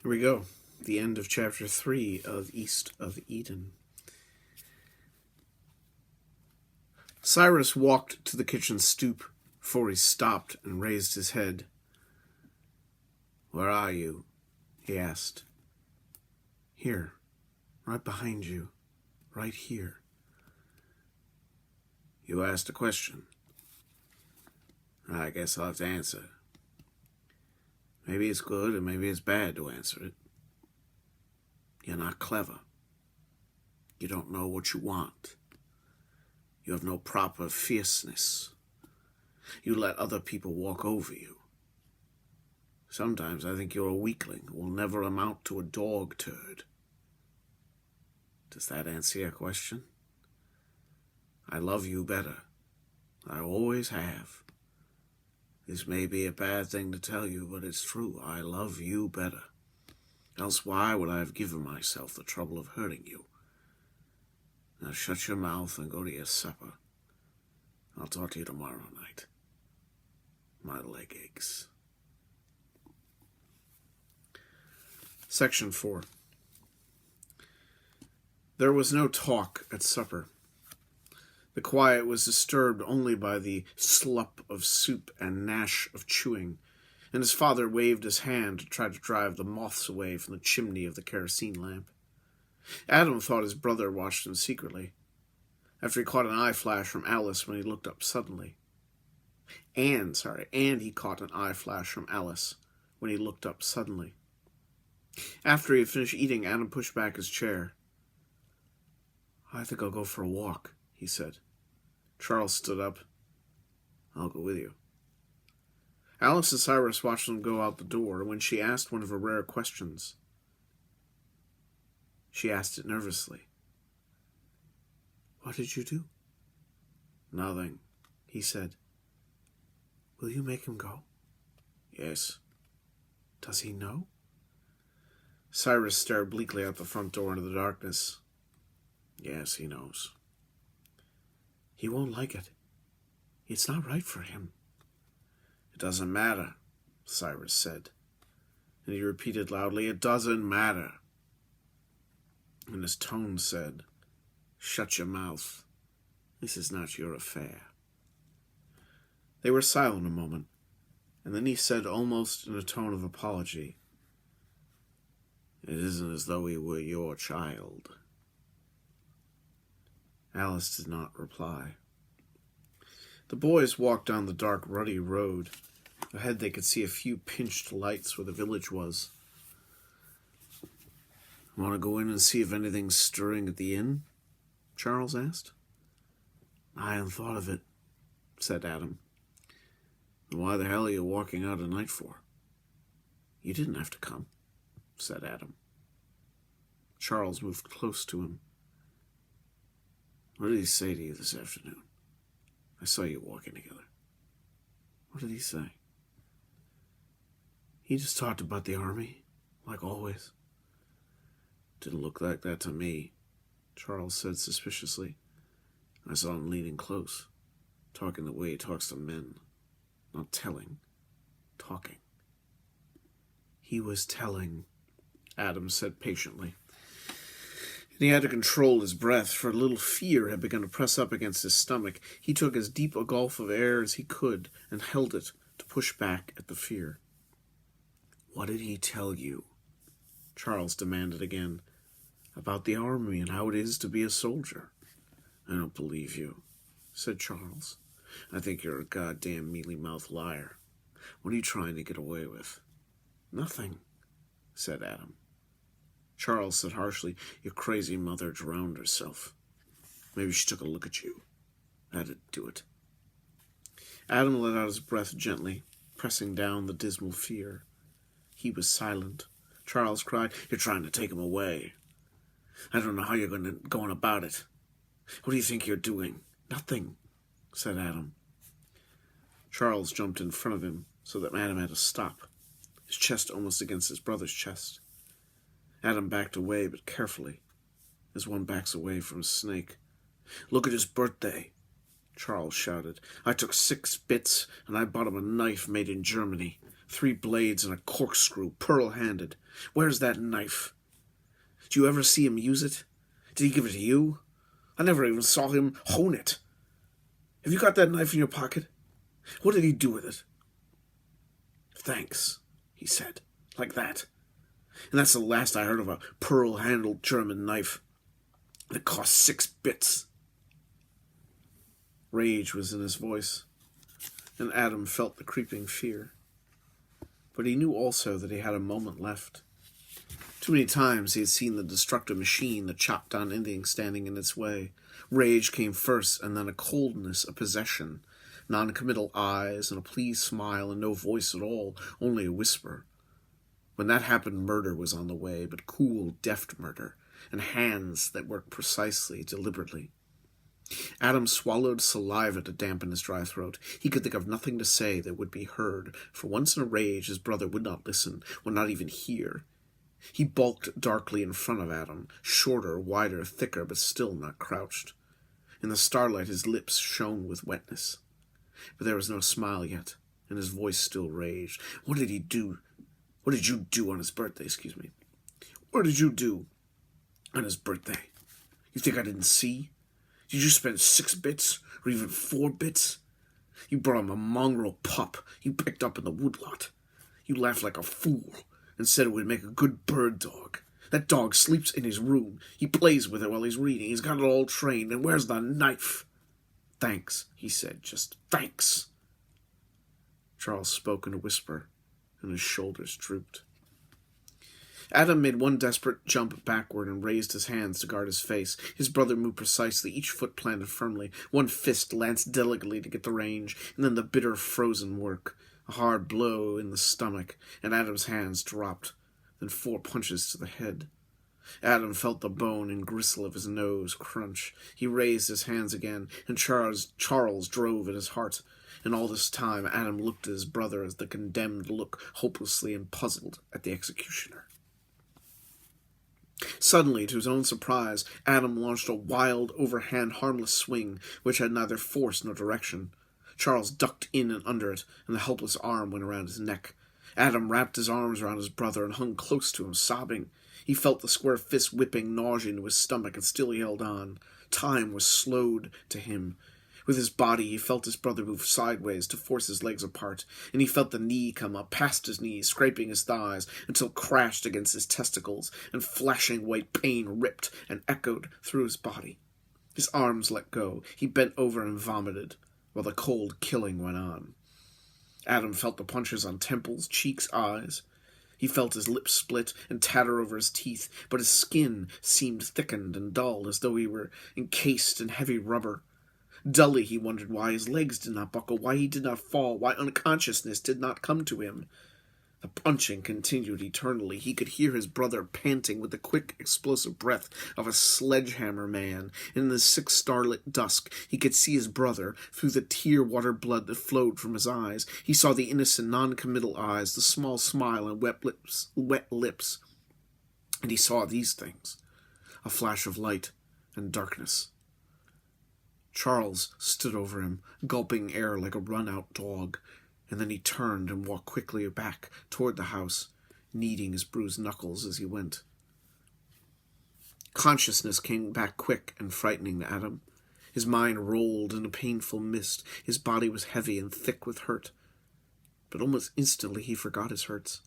Here we go. The end of chapter 3 of East of Eden. Cyrus walked to the kitchen stoop before he stopped and raised his head. "Where are you?" he asked. "Here, right behind you, right here." "You asked a question. I guess I'll have to answer. Maybe it's good and maybe it's bad to answer it. You're not clever. You don't know what you want. You have no proper fierceness. You let other people walk over you. Sometimes I think you're a weakling who will never amount to a dog turd. Does that answer your question? I love you better. I always have. This may be a bad thing to tell you, but it's true. I love you better. Else why would I have given myself the trouble of hurting you? Now shut your mouth and go to your supper. I'll talk to you tomorrow night. My leg aches. Section 4. There was no talk at supper. The quiet was disturbed only by the slup of soup and gnash of chewing, and his father waved his hand to try to drive the moths away from the chimney of the kerosene lamp. Adam thought his brother watched him secretly, after he caught an eye flash from Alice when he looked up suddenly. And he caught an eye flash from Alice when he looked up suddenly. After he had finished eating, Adam pushed back his chair. "I think I'll go for a walk," he said. Charles stood up. "I'll go with you." Alice and Cyrus watched them go out the door, and when she asked one of her rare questions, she asked it nervously. "What did you do?" "Nothing," he said. "Will you make him go?" "Yes." "Does he know?" Cyrus stared bleakly out the front door into the darkness. "Yes, he knows." "He won't like it. It's not right for him." "It doesn't matter," Cyrus said. And he repeated loudly, "It doesn't matter." And his tone said, "Shut your mouth. This is not your affair." They were silent a moment, and then he said, almost in a tone of apology, "It isn't as though he were your child." Alice did not reply. The boys walked down the dark, ruddy road. Ahead they could see a few pinched lights where the village was. "Want to go in and see if anything's stirring at the inn?" Charles asked. "I hadn't thought of it," said Adam. "Then why the hell are you walking out at night for?" "You didn't have to come," said Adam. Charles moved close to him. "What did he say to you this afternoon? I saw you walking together." "What did he say?" "He just talked about the army, like always." "Didn't look like that to me," Charles said suspiciously. "I saw him leaning close, talking the way he talks to men. Not telling, talking." "He was telling," Adam said patiently. And he had to control his breath, for a little fear had begun to press up against his stomach. He took as deep a gulp of air as he could and held it to push back at the fear. "What did he tell you?" Charles demanded again. "About the army and how it is to be a soldier." "I don't believe you," said Charles. "I think you're a goddamn mealy-mouthed liar. What are you trying to get away with?" "Nothing," said Adam. Charles said harshly, "Your crazy mother drowned herself. Maybe she took a look at you. That'd do it." Adam let out his breath gently, pressing down the dismal fear. He was silent. Charles cried, "You're trying to take him away. I don't know how you're going about it. What do you think you're doing?" "Nothing," said Adam. Charles jumped in front of him so that Adam had to stop, his chest almost against his brother's chest. Adam backed away, but carefully, as one backs away from a snake. "Look at his birthday," Charles shouted. "I took 6 bits, and I bought him a knife made in Germany. 3 blades and a corkscrew, pearl-handed. Where's that knife? Did you ever see him use it? Did he give it to you? I never even saw him hone it. Have you got that knife in your pocket? What did he do with it? Thanks, he said, like that. And that's the last I heard of a pearl-handled German knife that cost 6 bits. Rage was in his voice, and Adam felt the creeping fear. But he knew also that he had a moment left. Too many times he had seen the destructive machine that chopped down anything standing in its way. Rage came first, and then a coldness, a possession, non-committal eyes, and a pleased smile, and no voice at all, only a whisper. When that happened, murder was on the way, but cool, deft murder, and hands that worked precisely, deliberately. Adam swallowed saliva to dampen his dry throat. He could think of nothing to say that would be heard. For once in a rage, his brother would not listen, would not even hear. He bulked darkly in front of Adam, shorter, wider, thicker, but still not crouched. In the starlight his lips shone with wetness. But there was no smile yet, and his voice still raged. What did he do? What did you do on his birthday, What did you do on his birthday? You think I didn't see? Did you spend 6 bits, or even 4 bits? You brought him a mongrel pup you picked up in the woodlot. You laughed like a fool, and said it would make a good bird dog. That dog sleeps in his room. He plays with it while he's reading. He's got it all trained. And where's the knife? Thanks, he said, just thanks. Charles spoke in a whisper, and his shoulders drooped. Adam made one desperate jump backward and raised his hands to guard his face. His brother moved precisely, each foot planted firmly. One fist lanced delicately to get the range, and then the bitter frozen work. A hard blow in the stomach, and Adam's hands dropped. Then 4 punches to the head. Adam felt the bone and gristle of his nose crunch. He raised his hands again, and Charles drove at his heart. And all this time Adam looked at his brother as the condemned look, hopelessly and puzzled at the executioner. Suddenly, to his own surprise, Adam launched a wild, overhand, harmless swing, which had neither force nor direction. Charles ducked in and under it, and the helpless arm went around his neck. Adam wrapped his arms around his brother and hung close to him, sobbing. He felt the square fist whipping nausea into his stomach, and still he held on. Time was slowed to him. With his body, he felt his brother move sideways to force his legs apart, and he felt the knee come up past his knees, scraping his thighs, until it crashed against his testicles, and flashing white pain ripped and echoed through his body. His arms let go. He bent over and vomited, while the cold killing went on. Adam felt the punches on temples, cheeks, eyes. He felt his lips split and tatter over his teeth, but his skin seemed thickened and dull, as though he were encased in heavy rubber. Dully he wondered why his legs did not buckle, why he did not fall, why unconsciousness did not come to him. The punching continued eternally. He could hear his brother panting with the quick, explosive breath of a sledgehammer man. In the sick starlit dusk, he could see his brother through the tear-water blood that flowed from his eyes. He saw the innocent, non-committal eyes, the small smile and wet lips. And he saw these things, a flash of light and darkness. Charles stood over him, gulping air like a run-out dog, and then he turned and walked quickly back toward the house, kneading his bruised knuckles as he went. Consciousness came back quick and frightening to Adam. His mind rolled in a painful mist. His body was heavy and thick with hurt. But almost instantly he forgot his hurts.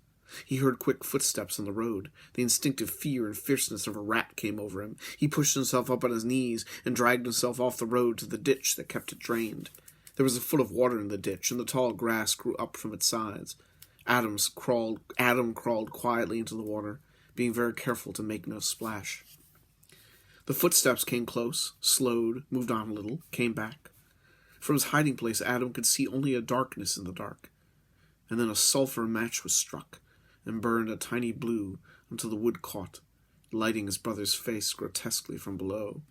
He heard quick footsteps on the road. The instinctive fear and fierceness of a rat came over him. He pushed himself up on his knees and dragged himself off the road to the ditch that kept it drained. There was a foot of water in the ditch, and the tall grass grew up from its sides. Adam crawled quietly into the water, being very careful to make no splash. The footsteps came close, slowed, moved on a little, came back. From his hiding place, Adam could see only a darkness in the dark. And then a sulphur match was struck, and burned a tiny blue until the wood caught, lighting his brother's face grotesquely from below.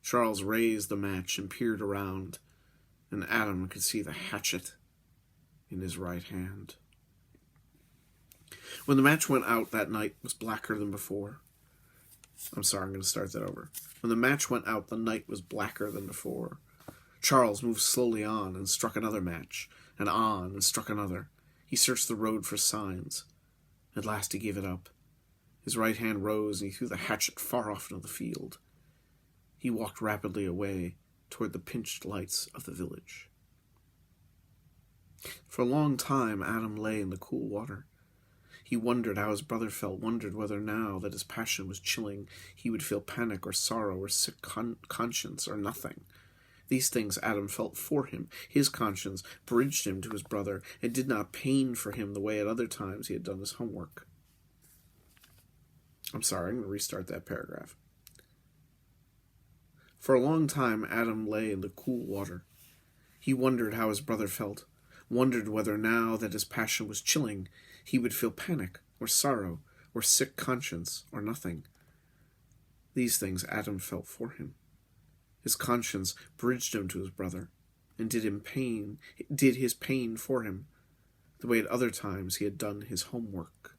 Charles raised the match and peered around, and Adam could see the hatchet in his right hand. When the match went out, that night was blacker than before. I'm going to start that over. When the match went out, the night was blacker than before. Charles moved slowly on and struck another match, and on and struck another. He searched the road for signs. At last he gave it up. His right hand rose, and he threw the hatchet far off into the field. He walked rapidly away toward the pinched lights of the village. For a long time, Adam lay in the cool water. He wondered how his brother felt, wondered whether now that his passion was chilling, he would feel panic or sorrow or sick conscience or nothing. These things Adam felt for him. His conscience bridged him to his brother and did not pain for him the way at other times he had done his homework. I'm going to restart that paragraph. For a long time, Adam lay in the cool water. He wondered how his brother felt, wondered whether now that his passion was chilling, he would feel panic or sorrow or sick conscience or nothing. These things Adam felt for him. His conscience bridged him to his brother and did his pain for him, the way at other times he had done his homework.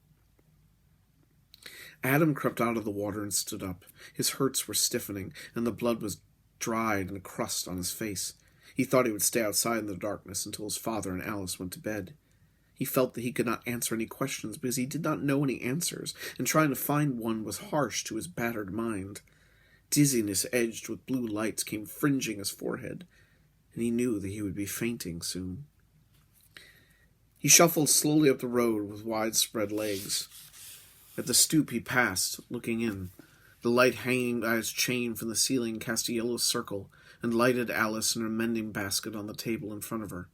Adam crept out of the water and stood up. His hurts were stiffening, and the blood was dried in a crust on his face. He thought he would stay outside in the darkness until his father and Alice went to bed. He felt that he could not answer any questions because he did not know any answers, and trying to find one was harsh to his battered mind. Dizziness edged with blue lights came fringing his forehead, and he knew that he would be fainting soon. He shuffled slowly up the road with widespread legs. At the stoop he passed, looking in. The light hanging by its chain from the ceiling cast a yellow circle and lighted Alice in her mending basket on the table in front of her.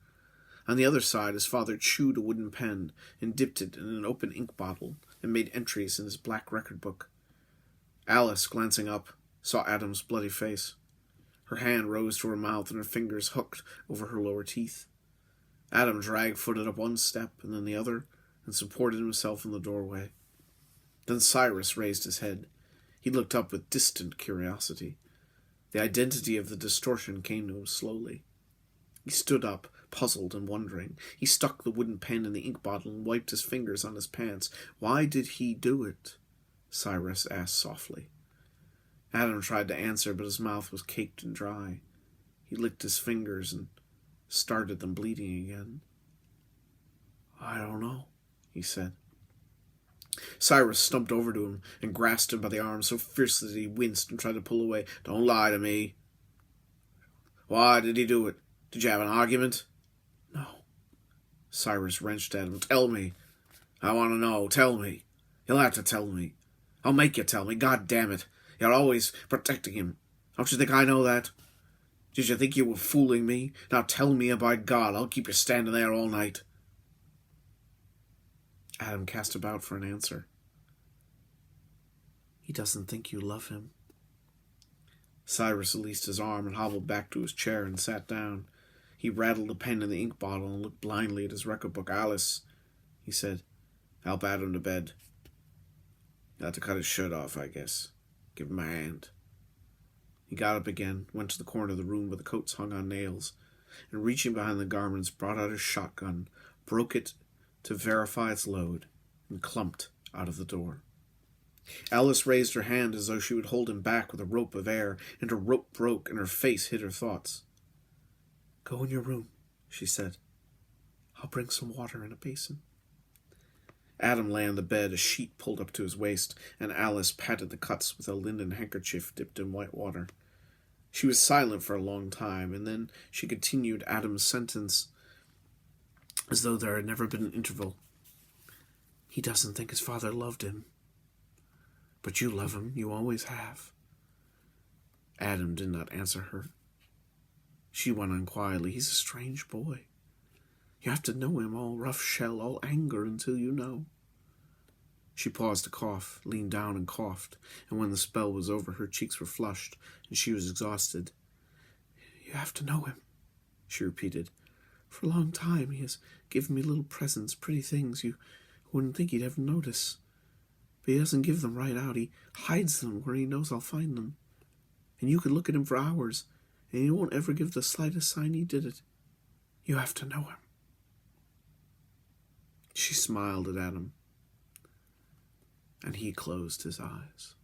On the other side, his father chewed a wooden pen and dipped it in an open ink bottle and made entries in his black record book. Alice, glancing up, saw Adam's bloody face. Her hand rose to her mouth and her fingers hooked over her lower teeth. Adam drag-footed up one step and then the other and supported himself in the doorway. Then Cyrus raised his head. He looked up with distant curiosity. The identity of the distortion came to him slowly. He stood up, puzzled and wondering. He stuck the wooden pen in the ink bottle and wiped his fingers on his pants. Why did he do it? Cyrus asked softly. Adam tried to answer, but his mouth was caked and dry. He licked his fingers and started them bleeding again. I don't know, he said. Cyrus stumped over to him and grasped him by the arm so fiercely that he winced and tried to pull away. Don't lie to me. Why did he do it? Did you have an argument? No. Cyrus wrenched at him. Tell me. I want to know. Tell me. You'll have to tell me. I'll make you tell me. God damn it. You're always protecting him. Don't you think I know that? Did you think you were fooling me? Now tell me, by God, I'll keep you standing there all night. Adam cast about for an answer. He doesn't think you love him. Cyrus released his arm and hobbled back to his chair and sat down. He rattled the pen in the ink bottle and looked blindly at his record book. Alice, he said, help Adam to bed. You'll have to cut his shirt off, I guess. Give him a hand. He got up again, went to the corner of the room where the coats hung on nails, and reaching behind the garments, brought out his shotgun, broke it to verify its load, and clumped out of the door. Alice raised her hand as though she would hold him back with a rope of air, and her rope broke and her face hid her thoughts. Go in your room, she said. I'll bring some water in a basin. Adam lay on the bed, a sheet pulled up to his waist, and Alice patted the cuts with a linen handkerchief dipped in white water. She was silent for a long time, and then she continued Adam's sentence as though there had never been an interval. He doesn't think his father loved him. But you love him, you always have. Adam did not answer her. She went on quietly. He's a strange boy. You have to know him, all rough shell, all anger until you know. She paused to cough, leaned down and coughed, and when the spell was over, her cheeks were flushed, and she was exhausted. You have to know him, she repeated. For a long time he has given me little presents, pretty things you wouldn't think he'd ever notice. But he doesn't give them right out. He hides them where he knows I'll find them. And you could look at him for hours, and he won't ever give the slightest sign he did it. You have to know him. She smiled at Adam, and he closed his eyes.